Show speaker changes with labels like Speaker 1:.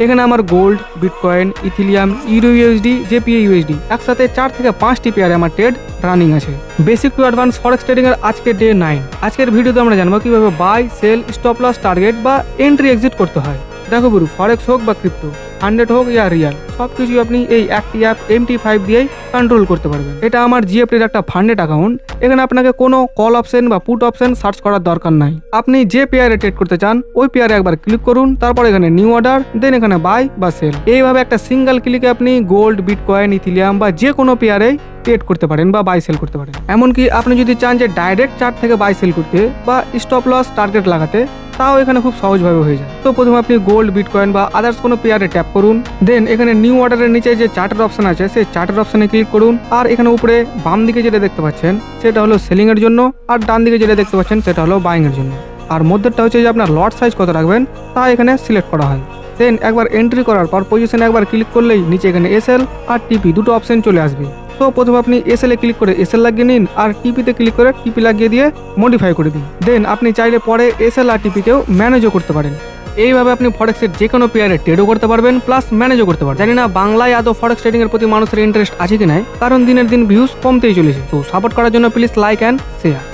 Speaker 1: এখানে আমার gold, bitcoin, ethereum, euro USD, জেপিএ ইউএসডি একসাথে 4 থেকে 5টি পেয়ারে আমার ট্রেড রানিং আছে। Basic to advance forex trading এর আজকে ডে 9। আজকের ভিডিওতে আমরা জানবো কিভাবে buy, sell, stop loss, target বা এন্ট্রি এক্সিট করতে হয়। দেখো গুরু, ফরেক্স হোক বা ক্রিপ্টো, 100 হোক ইয়া রিয়াল, সবকিছু আপনি এই একটি অ্যাপ MT5 দিয়েই কন্ট্রোল করতে পারবেন। এটা আমার জিএফটির একটা ফান্ডেড অ্যাকাউন্ট। এখানে আপনাকে কোনো কল অপশন বা পুট অপশন সার্চ করার দরকার নাই। আপনি যে পেয়ারে ট্রেড করতে চান ওই পেয়ারে একবার ক্লিক করুন, তারপর এখানে নিউ অর্ডার, দেন এখানে বাই বা সেল। এইভাবে একটা সিঙ্গেল ক্লিকে আপনি গোল্ড, বিটকয়েন, ইথিলিয়াম বা যে কোনো পেয়ারে ট্রেড করতে পারেন বা বাই সেল করতে পারেন। এমনকি আপনি যদি চান যে ডাইরেক্ট চার্ট থেকে বাই সেল করতে বা স্টপ লস টার্গেট লাগাতে, তাও এখানে খুব সহজভাবে হয়ে যায়। তো প্রথমে আপনি গোল্ড, বিটকয়েন বা আদার্স কোনো পেয়ারে ট্যাপ করুন, দেন এখানে নিউ অর্ডারের নিচে যে চার্টের অপশন আছে সেই চার্টের অপশনে ক্লিক করুন। আর এখানে উপরে বাম দিকে যেটা দেখতে পাচ্ছেন সেটা হলো সেলিং এর জন্য, আর ডান দিকে যেটা দেখতে পাচ্ছেন সেটা হলো বাইং এর জন্য। আর মধ্যেরটা হচ্ছে যে আপনার লট সাইজ কত রাখবেন তা এখানে সিলেক্ট করা হয়। দেন একবার এন্ট্রি করার পর পজিশনে একবার ক্লিক করলেই নিচে এখানে এসএল আর টিপি দুটো অপশন চলে আসবে। তো প্রথমে আপনি এসএল এ ক্লিক করে এসএল লাগিয়ে নিন, আর টিপিতে ক্লিক করে টিপি লাগিয়ে দিয়ে মডিফাই করে দিন। দেন আপনি চাইলে পরে এসএল আর টিপিকেও ম্যানেজও করতে পারেন। এইভাবে আপনি ফরেক্সের যে কোনো পেয়ারে ট্রেডও করতে পারবেন, প্লাস ম্যানেজও করতে পারবেন। জানি না বাংলায় আদৌ ফরেক্স ট্রেডিং এর প্রতি মানুষের ইন্টারেস্ট আছে কি নাই, কারণ দিনের দিন ভিউজ কমতেই চলেছে। তো সাপোর্ট করার জন্য প্লিজ লাইক অ্যান্ড শেয়ার।